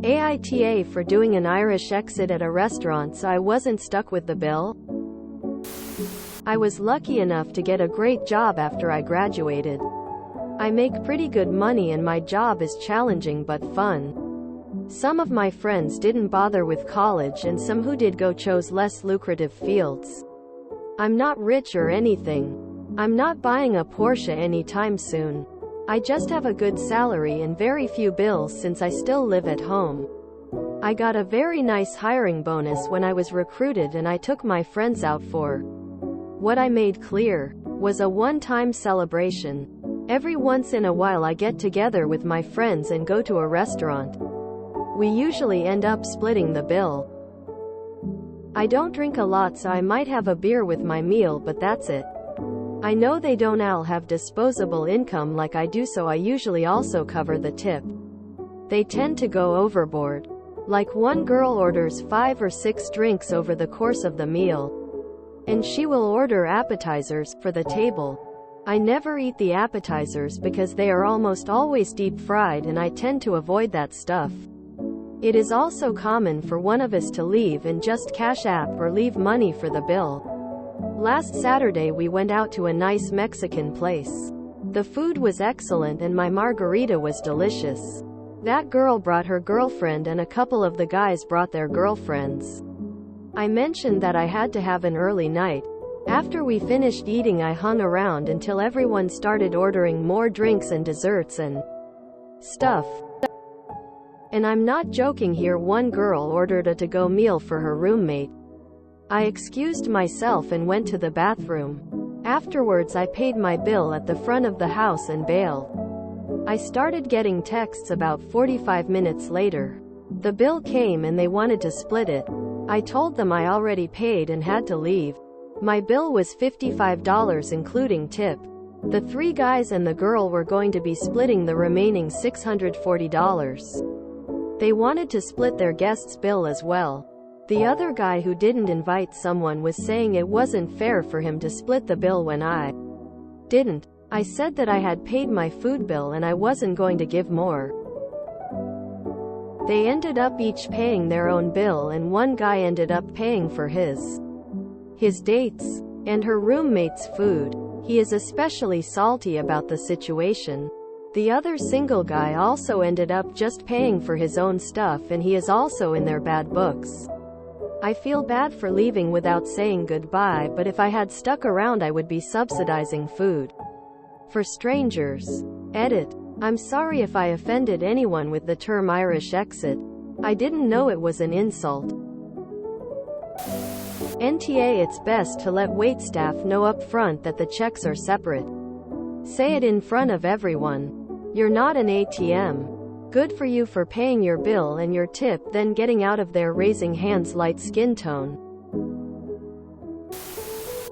AITA for doing an Irish exit at a restaurant so I wasn't stuck with the bill. I was lucky enough to get a great job after I graduated. I make pretty good money and my job is challenging but fun. Some of my friends didn't bother with college and some who did go chose less lucrative fields. I'm not rich or anything. I'm not buying a Porsche anytime soon. I just have a good salary and very few bills since I still live at home. I got a very nice hiring bonus when I was recruited and I took my friends out for what I made clear was a one-time celebration. Every once in a while I get together with my friends and go to a restaurant. We usually end up splitting the bill. I don't drink a lot so I might have a beer with my meal but that's it. I know they don't all have disposable income like I do so I usually also cover the tip. They tend to go overboard. Like one girl orders 5 or 6 drinks over the course of the meal. And she will order appetizers for the table. I never eat the appetizers because they are almost always deep fried and I tend to avoid that stuff. It is also common for one of us to leave and just cash app or leave money for the bill. Last Saturday we went out to a nice Mexican place. The food was excellent and my margarita was delicious. That girl brought her girlfriend and a couple of the guys brought their girlfriends. I mentioned that I had to have an early night. After we finished eating I hung around until everyone started ordering more drinks and desserts and stuff. And I'm not joking here, one girl ordered a to-go meal for her roommate. I excused myself and went to the bathroom. Afterwards I paid my bill at the front of the house and bailed. I started getting texts about 45 minutes later. The bill came and they wanted to split it. I told them I already paid and had to leave. My bill was $55 including tip. The 3 guys and the girl were going to be splitting the remaining $640. They wanted to split their guest's bill as well. The other guy who didn't invite someone was saying it wasn't fair for him to split the bill when I didn't. I said that I had paid my food bill and I wasn't going to give more. They ended up each paying their own bill and one guy ended up paying for his dates and her roommate's food. He is especially salty about the situation. The other single guy also ended up just paying for his own stuff and he is also in their bad books. I feel bad for leaving without saying goodbye, but if I had stuck around I would be subsidizing food for strangers. Edit. I'm sorry if I offended anyone with the term Irish exit. I didn't know it was an insult. NTA, it's best to let waitstaff know up front that the checks are separate. Say it in front of everyone. You're not an ATM. Good for you for paying your bill and your tip, then getting out of there raising hands, light skin tone.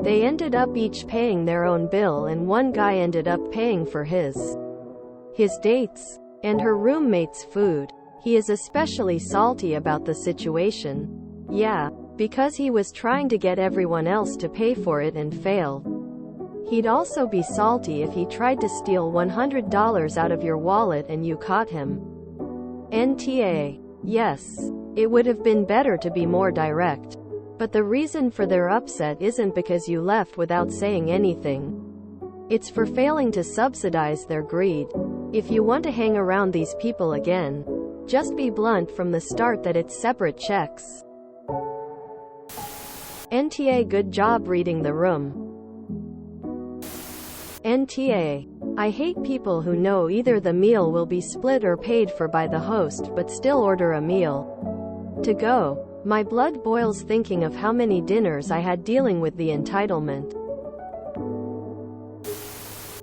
They ended up each paying their own bill and one guy ended up paying for his dates and her roommate's food. He is especially salty about the situation. Yeah, because he was trying to get everyone else to pay for it and failed. He'd also be salty if he tried to steal $100 out of your wallet and you caught him. NTA. Yes, it would have been better to be more direct. But the reason for their upset isn't because you left without saying anything. It's for failing to subsidize their greed. If you want to hang around these people again, just be blunt from the start that it's separate checks. NTA, good job reading the room. NTA. I hate people who know either the meal will be split or paid for by the host but still order a meal to go. My blood boils thinking of how many dinners I had dealing with the entitlement.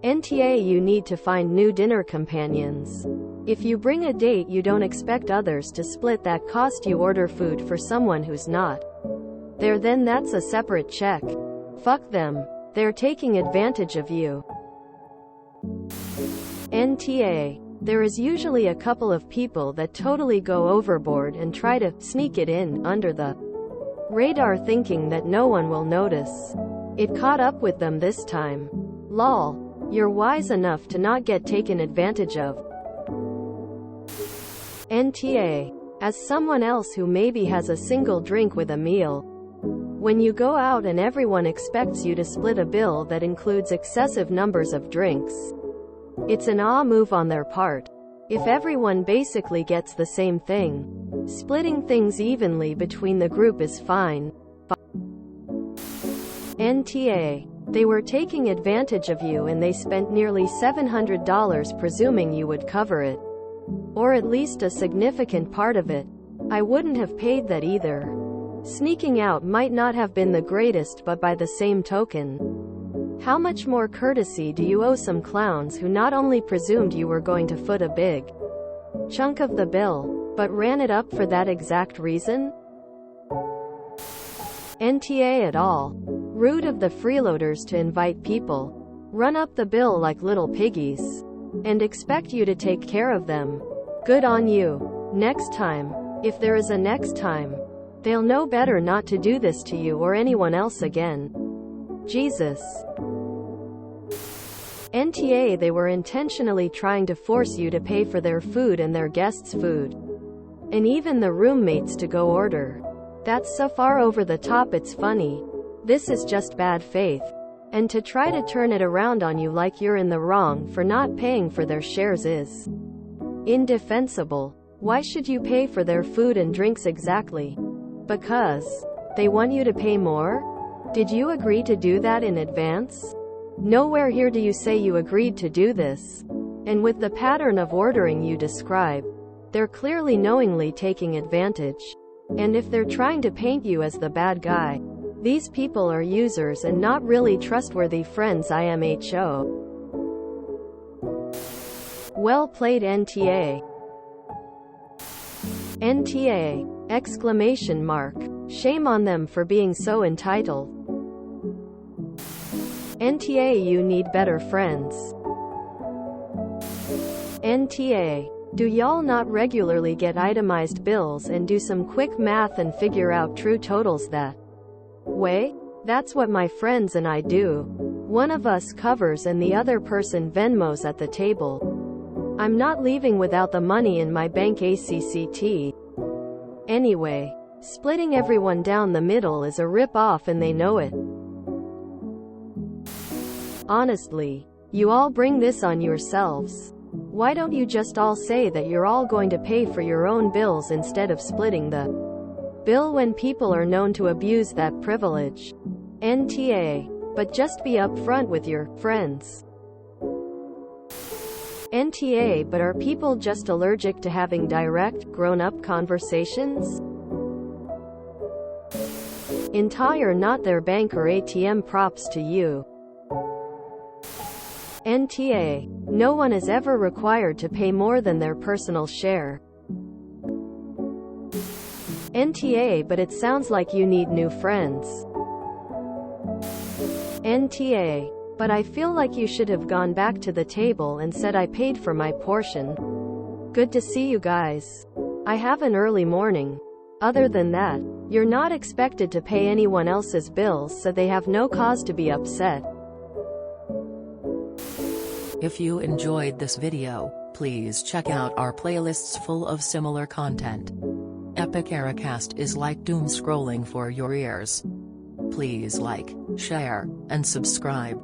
NTA, you need to find new dinner companions. If you bring a date, you don't expect others to split that cost. You order food for someone who's not there, then that's a separate check. Fuck them. They're taking advantage of you. NTA. There is usually a couple of people that totally go overboard and try to sneak it in under the radar thinking that no one will notice. It caught up with them this time. Lol. You're wise enough to not get taken advantage of. NTA. As someone else who maybe has a single drink with a meal. When you go out and everyone expects you to split a bill that includes excessive numbers of drinks. It's an move on their part. If everyone basically gets the same thing, splitting things evenly between the group is fine. NTA. They were taking advantage of you and they spent nearly $700 presuming you would cover it. Or at least a significant part of it. I wouldn't have paid that either. Sneaking out might not have been the greatest, but by the same token, how much more courtesy do you owe some clowns who not only presumed you were going to foot a big chunk of the bill, but ran it up for that exact reason? NTA at all. Rude of the freeloaders to invite people, run up the bill like little piggies, and expect you to take care of them. Good on you. Next time, if there is a next time, they'll know better not to do this to you or anyone else again. Jesus. NTA. They were intentionally trying to force you to pay for their food and their guests' food. And even the roommates to go order. That's so far over the top it's funny. This is just bad faith. And to try to turn it around on you like you're in the wrong for not paying for their shares is indefensible. Why should you pay for their food and drinks exactly? Because they want you to pay more? Did you agree to do that in advance? Nowhere here do you say you agreed to do this. And with the pattern of ordering you describe, they're clearly knowingly taking advantage. And if they're trying to paint you as the bad guy, these people are users and not really trustworthy friends. AmITheAsshole. Well played, NTA. NTA! Exclamation mark. Shame on them for being so entitled. NTA. You need better friends. NTA. Do y'all not regularly get itemized bills and do some quick math and figure out true totals that way? That's what my friends and I do. One of us covers and the other person Venmos at the table. I'm not leaving without the money in my bank ACCT. Anyway, splitting everyone down the middle is a rip-off and they know it. Honestly, you all bring this on yourselves. Why don't you just all say that you're all going to pay for your own bills instead of splitting the bill when people are known to abuse that privilege? NTA. But just be upfront with your friends. NTA. But are people just allergic to having direct, grown-up conversations? Entire not their bank or ATM. Props to you. NTA. No one is ever required to pay more than their personal share. NTA. But it sounds like you need new friends. NTA. But I feel like you should have gone back to the table and said I paid for my portion. Good to see you guys. I have an early morning. Other than that, you're not expected to pay anyone else's bills, so they have no cause to be upset. If you enjoyed this video, please check out our playlists full of similar content. Epic AITA is like doom scrolling for your ears. Please like, share, and subscribe.